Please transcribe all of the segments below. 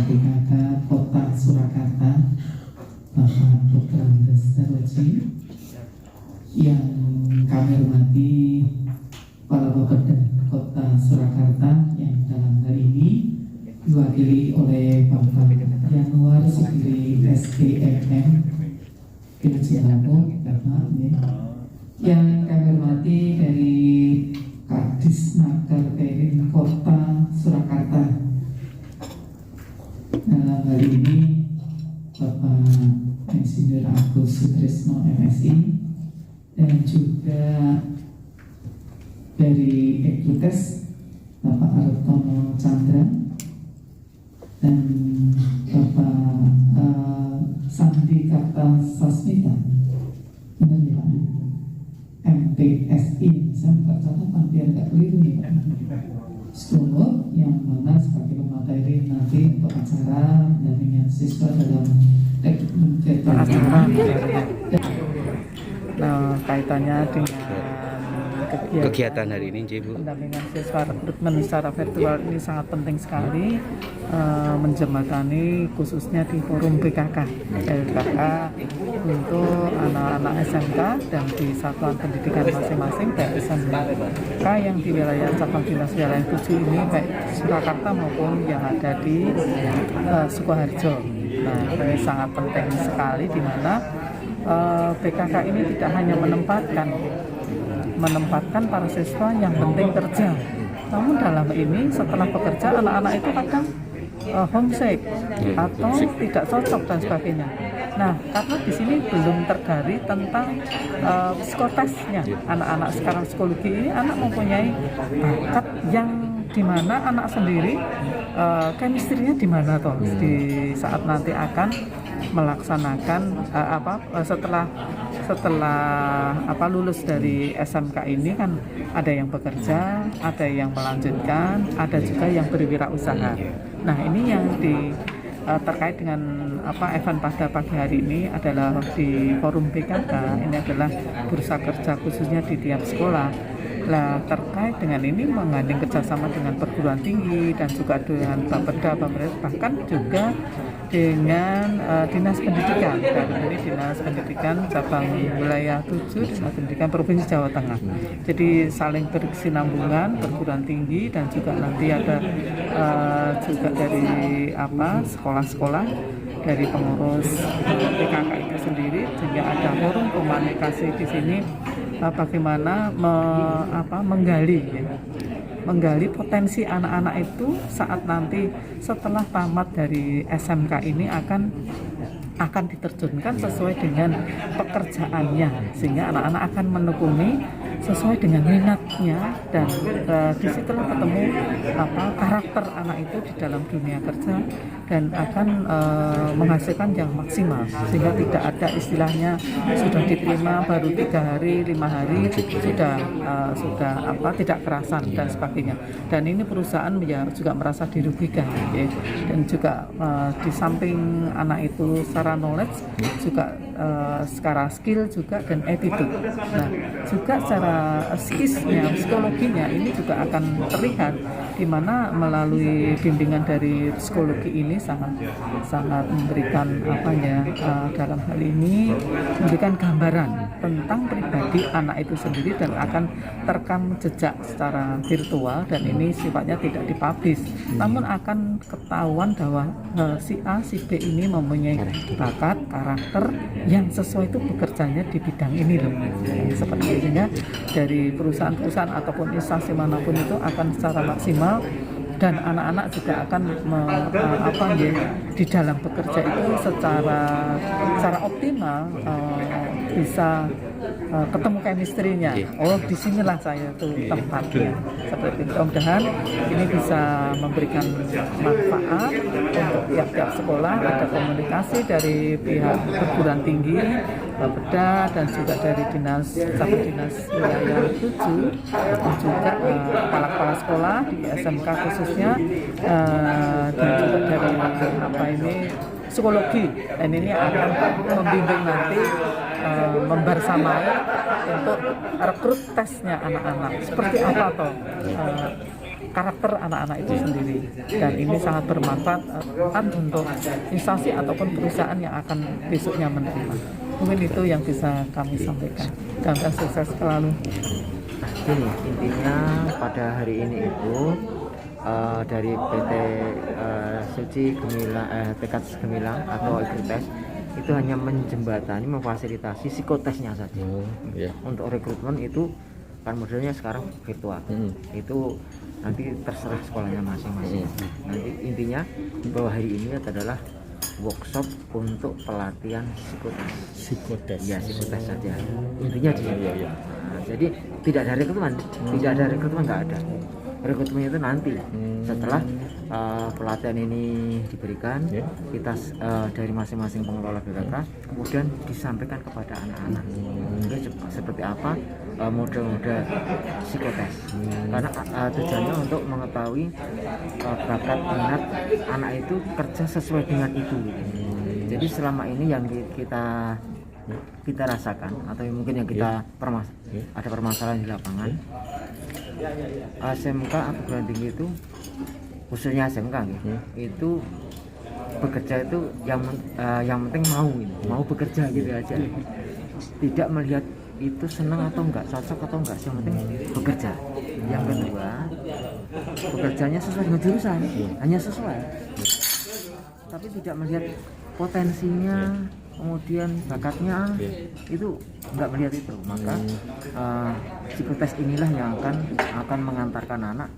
PKK Kota Surakarta, Bapak Dr. Andes Daroji, yang kami hormati Kepala Bapeda Kota Surakarta yang dalam hal ini diwakili oleh Bapak Januar Sugiri SDMM Kinesialapo, Bapak, yang kami hormati dari Kadis Naker Perin Kota Surakarta. Dalam hal ini Bapak Insinyur Agus Sutrisno MSI, dan juga dari Ekutes Bapak Artono Chandra dan Bapak Sandi Karta Sasmita, benar ya Pak? MTSI, saya buka catatan biar nggak keliru nih Pak. Sekolah yang mana sebagai pemateri nanti untuk acara pendampingan siswa dalam kaitannya dengan kegiatan hari ini, Bu. Pendampingan siswa rekrutmen secara virtual ini sangat penting sekali, menjembatani khususnya di forum BKK untuk anak-anak SMK dan di satuan pendidikan masing-masing, baik SMK yang di wilayah cabang dinas wilayah 7 ini, baik Surakarta maupun yang ada di Sukoharjo. Nah, ini sangat penting sekali di mana BKK ini tidak hanya menempatkan para siswa yang penting kerja, namun dalam ini setelah bekerja anak-anak itu kadang homesick atau tidak cocok dan sebagainya. Nah, karena di sini belum tergali tentang psikotesnya. Anak-anak sekarang psikologi ini anak mempunyai bakat yang dimana anak sendiri chemistry-nya di mana toh di saat nanti akan melaksanakan setelah lulus dari SMK ini kan ada yang bekerja, ada yang melanjutkan, ada juga yang berwirausaha. Nah, ini yang terkait dengan event pada pagi hari ini adalah di forum BKK. Ini adalah bursa kerja khususnya di tiap sekolah. Nah, terkait dengan ini menggandeng kerjasama dengan perguruan tinggi dan juga dengan Bapeda, bahkan juga dengan Dinas Pendidikan. Dan ini Dinas Pendidikan cabang wilayah 7, Dinas Pendidikan Provinsi Jawa Tengah. Jadi saling berkesinambungan perguruan tinggi dan juga nanti ada juga dari sekolah-sekolah dari pengurus PKK itu sendiri, sehingga ada forum komunikasi di sini bagaimana menggali potensi anak-anak itu saat nanti setelah tamat dari SMK ini akan diterjunkan sesuai dengan pekerjaannya, sehingga anak-anak akan menekuni sesuai dengan minatnya, dan disitulah ketemu karakter anak itu di dalam dunia kerja dan akan menghasilkan yang maksimal, sehingga tidak ada istilahnya sudah diterima baru 3 hari 5 hari sudah tidak kerasan dan sebagainya. Dan ini perusahaan ya juga merasa dirugikan, ya. Dan juga di samping anak itu secara knowledge juga secara skill juga dan attitude. Nah, juga secara skillsnya, psikologinya ini juga akan terlihat, di mana melalui bimbingan dari psikologi ini sangat memberikan dalam hal ini memberikan gambaran tentang pribadi anak itu sendiri dan akan terekam jejak secara virtual, dan ini sifatnya tidak dipublish, namun akan ketahuan bahwa si A, si B ini mempunyai bakat, karakter yang sesuai itu bekerjanya di bidang ini loh. Seperti itu, dari perusahaan-perusahaan ataupun instansi manapun itu akan secara maksimal, dan anak-anak juga akan di dalam bekerja itu secara optimal bisa ketemu chemistry-nya. Oh, disinilah saya tuh tempatnya. Seperti itu. Mudah-mudahan ini bisa memberikan manfaat untuk tiap-tiap sekolah. Ada komunikasi dari pihak perguruan tinggi, Bapeda, dan juga dari dinas wilayah 7, dan juga kepala-kepala sekolah di SMK khususnya, dan juga dari psikologi, dan ini akan membimbing nanti membersamai untuk rekrut tesnya anak-anak seperti apa toh karakter anak-anak itu sendiri, dan ini sangat bermanfaat untuk instansi ataupun perusahaan yang akan besoknya menerima. Mungkin itu yang bisa kami sampaikan, dan sukses selalu. Gini, intinya pada hari ini itu dari PT Suci Gemilang, Tekad Gemilang atau Ikrites itu hanya menjembatani, memfasilitasi psikotesnya saja. Untuk rekrutmen itu kan modelnya sekarang virtual. Itu nanti terserah sekolahnya masing-masing. Nanti intinya bahwa hari ini adalah workshop untuk pelatihan psikotes. Ya, psikotes saja. Intinya di situ. Nah, jadi tidak ada rekrutmen, nggak ada. Rekrutmen itu nanti setelah pelatihan ini diberikan, kita dari masing-masing pengelola BKK kemudian disampaikan kepada anak-anak. Seperti apa model-model psikotes, karena tujuannya untuk mengetahui bakat minat anak itu kerja sesuai dengan itu. Jadi selama ini yang kita rasakan atau mungkin yang kita ada permasalahan di lapangan, SMK atau perguruan tinggi itu, khususnya SMK itu bekerja itu yang penting mau bekerja gitu aja, tidak melihat itu senang atau enggak, cocok atau enggak, yang penting bekerja. Yang kedua, bekerjanya sesuai dengan jurusan, hanya sesuai, tapi tidak melihat potensinya, kemudian bakatnya, itu enggak melihat itu. Maka psikotes inilah yang akan mengantarkan anak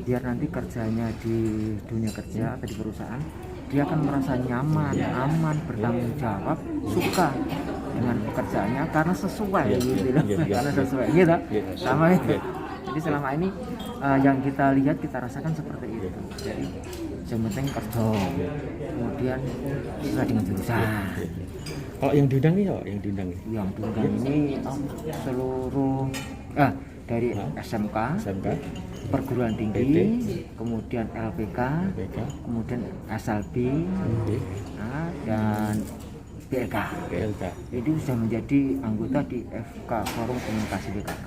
biar nanti kerjanya di dunia kerja atau di perusahaan dia akan merasa nyaman, aman, bertanggung jawab, suka dengan pekerjaannya karena sesuai gitu loh. Karena sesuai gitu. Sama itu. Jadi selama ini yang kita lihat, kita rasakan seperti itu. Jadi yang penting kerja, kemudian sesuai dengan jurusan. Kalau yang diundang nih, Yang diundang ini seluruh dari SMK, perguruan tinggi, kemudian LPK, kemudian SLB, dan BLK. Itu sudah menjadi anggota di FK Forum Komunikasi BKK.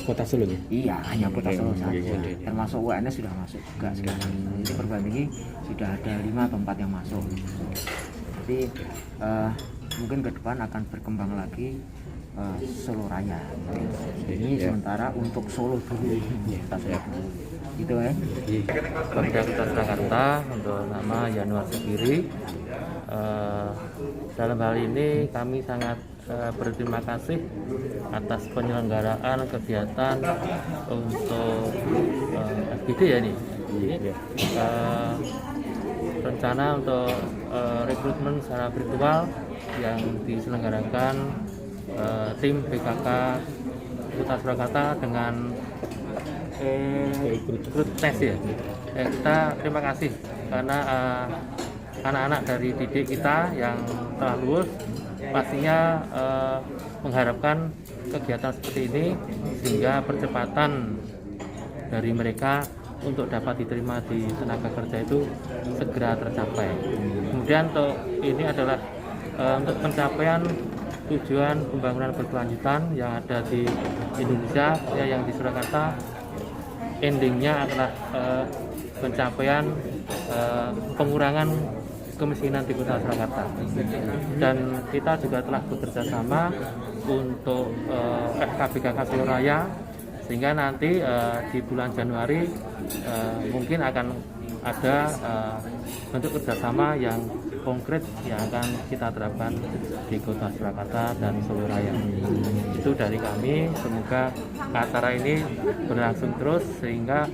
Kota Solo ya? Iya, hanya Kota Solo saja. Termasuk UNS sudah masuk juga sekarang. Jadi perguruan tinggi sudah ada 5 atau 4 yang masuk. Jadi mungkin ke depan akan berkembang lagi Solo Raya. Ini sementara untuk Solo dulu. Gitu Pemda Kota Surakarta untuk nama Yanuar Segiri. Dalam hal ini kami sangat berterima kasih atas penyelenggaraan kegiatan untuk FGD ya nih. Rencana untuk rekrutmen secara virtual yang diselenggarakan tim BKK Kota Surakarta dengan Ikrites ya. Kita terima kasih karena anak-anak dari didik kita yang telah lulus pastinya mengharapkan kegiatan seperti ini sehingga percepatan dari mereka untuk dapat diterima di tenaga kerja itu segera tercapai. Kemudian untuk ini adalah untuk pencapaian tujuan pembangunan berkelanjutan yang ada di Indonesia ya, yang di Surakarta, endingnya adalah pencapaian pengurangan kemiskinan di Kota Surakarta. Dan kita juga telah bekerja sama untuk FKBKK Solo Raya, sehingga nanti di bulan Januari mungkin akan ada bentuk kerjasama yang konkret yang akan kita terapkan di Kota Surakarta dan Solo Raya. Itu dari kami, semoga acara ini berlangsung terus sehingga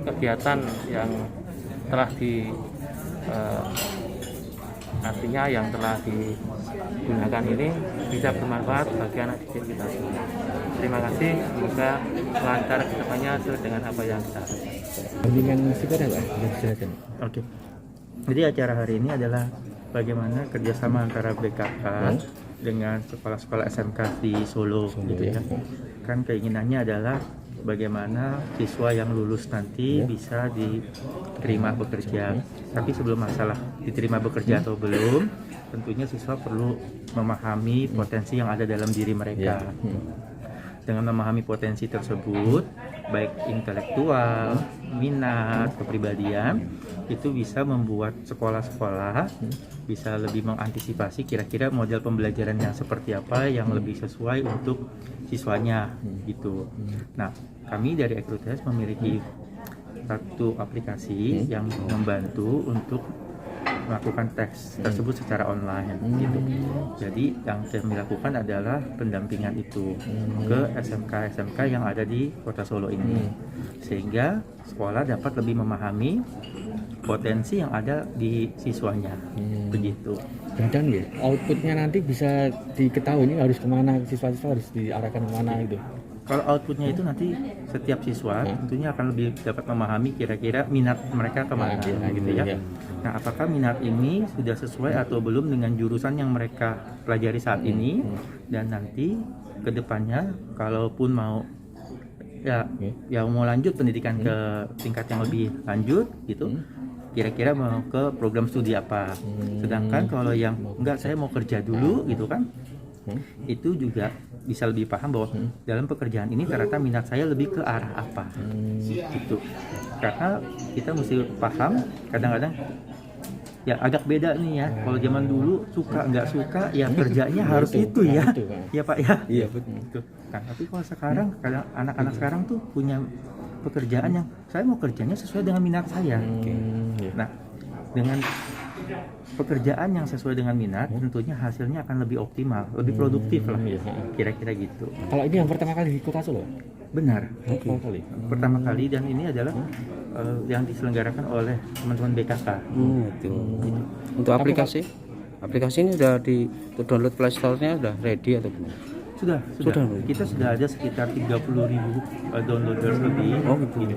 kegiatan yang telah artinya yang telah digunakan ini bisa bermanfaat bagi anak didik kita semua. Terima kasih, semoga lancar kedepannya sesuai dengan apa yang kita harapkan. Bimbingan psikotes Pak, silakan. Oke. Jadi acara hari ini adalah bagaimana kerjasama antara BKK dengan sekolah-sekolah SMK di Solo, gitu ya. Kan keinginannya adalah bagaimana siswa yang lulus nanti bisa diterima bekerja. Tapi sebelum masalah diterima bekerja atau belum, tentunya siswa perlu memahami potensi yang ada dalam diri mereka. Dengan memahami potensi tersebut, baik intelektual, minat, kepribadian, itu bisa membuat sekolah-sekolah bisa lebih mengantisipasi kira-kira model pembelajaran yang seperti apa yang lebih sesuai untuk siswanya gitu. Nah, kami dari Ekrutes memiliki satu aplikasi yang membantu untuk melakukan tes tersebut secara online gitu. Jadi yang kami lakukan adalah pendampingan itu ke SMK yang ada di Kota Solo ini, sehingga sekolah dapat lebih memahami potensi yang ada di siswanya begitu. Dan ya, outputnya nanti bisa diketahui ini harus kemana, siswa-siswa harus diarahkan kemana gitu. Kalau outputnya itu nanti setiap siswa tentunya akan lebih dapat memahami kira-kira minat mereka kemana gitu ya. Nah, apakah minat ini sudah sesuai atau belum dengan jurusan yang mereka pelajari saat ini, dan nanti kedepannya kalaupun mau ya mau lanjut pendidikan ke tingkat yang lebih lanjut gitu, kira-kira mau ke program studi apa. Sedangkan kalau yang enggak, saya mau kerja dulu gitu kan, itu juga bisa lebih paham bahwa dalam pekerjaan ini ternyata minat saya lebih ke arah apa gitu. Karena kita mesti paham, kadang-kadang ya agak beda nih ya. Kalau zaman dulu suka nggak suka ya kerjanya harus itu ya, ya Pak ya. Iya betul. Kan, tapi kalau sekarang kadang anak-anak sekarang tuh punya pekerjaan yang saya mau kerjanya sesuai dengan minat saya. Nah, dengan pekerjaan yang sesuai dengan minat, tentunya hasilnya akan lebih optimal, lebih produktif lah, kira-kira gitu. Kalau ini yang pertama kali di Kota Solo? Benar. Pertama kali. Pertama kali, dan ini adalah yang diselenggarakan oleh teman-teman BKK. Itu. Untuk aplikasi ini sudah di download Play Store-nya sudah ready atau belum? Sudah. Kita sudah ada sekitar 30.000 downloaders lebih. Oh gitu.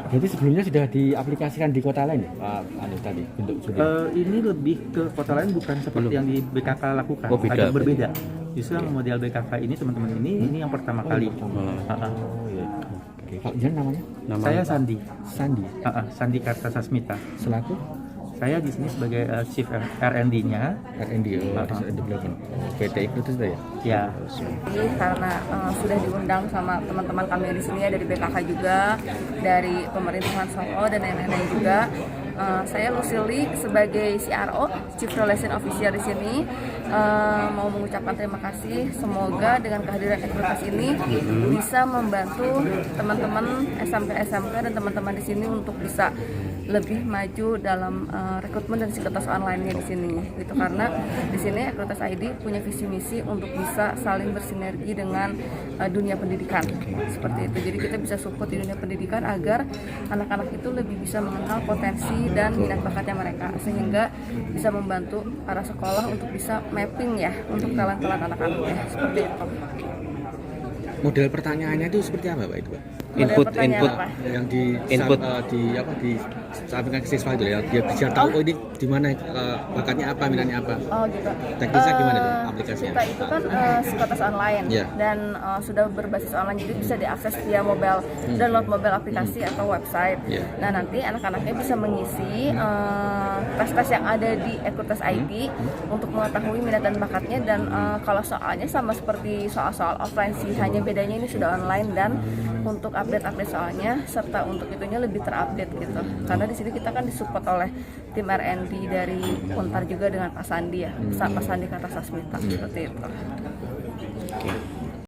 Jadi sebelumnya sudah diaplikasikan di kota lain ya, Pak Anu tadi bentuk studi? Ini lebih ke kota lain, bukan seperti yang di BKK lakukan. Oh, beda, agak berbeda. Justru yang model BKK ini teman-teman ini yang pertama kali. Pak Jan namanya? Saya Sandi. Sandi Kartasasmita. Selaku? Saya di sini sebagai Chief R&D-nya. R&D, Development. PT Ekrutes ya? Ya. Jadi karena sudah diundang sama teman-teman kami di sini ya, dari BKK juga, dari pemerintahan Solo dan lain-lain juga. Saya Lucili sebagai CRO, Chief Relation Officer di sini, mau mengucapkan terima kasih. Semoga dengan kehadiran Ekrutes ini bisa membantu teman-teman SMK dan teman-teman di sini untuk bisa lebih maju dalam rekrutmen dan psikotes online-nya di sini. Gitu, karena di sini Ekrutes ID punya visi misi untuk bisa saling bersinergi dengan dunia pendidikan. Seperti itu. Jadi kita bisa support di dunia pendidikan agar anak-anak itu lebih bisa mengenal potensi dan minat bakatnya mereka, sehingga bisa membantu para sekolah untuk bisa mapping ya untuk talent-talent anak-anaknya. Seperti itu. Model pertanyaannya itu seperti apa Pak itu Pak? Input Yang disampaikan ke siswa itu ya, dia bisa tahu oh ini di mana bakatnya apa, minatnya apa. Oh gitu. Teknisnya gimana tuh aplikasinya? Kita itu kan psikotes online dan sudah berbasis online, jadi bisa diakses via mobile, download mobile aplikasi atau website. Nah, nanti anak-anaknya bisa mengisi tes-tes yang ada di Ekrutes ID untuk mengetahui minat dan bakatnya, dan kalau soalnya sama seperti soal-soal offline sih, hanya bedanya ini sudah online, dan untuk update soalnya serta untuk itunya lebih terupdate gitu. Karena di sini kita kan disupport oleh tim R&D dari Untar juga dengan Pak Sandi ya, Pak Sandi Kartasasmita seperti itu.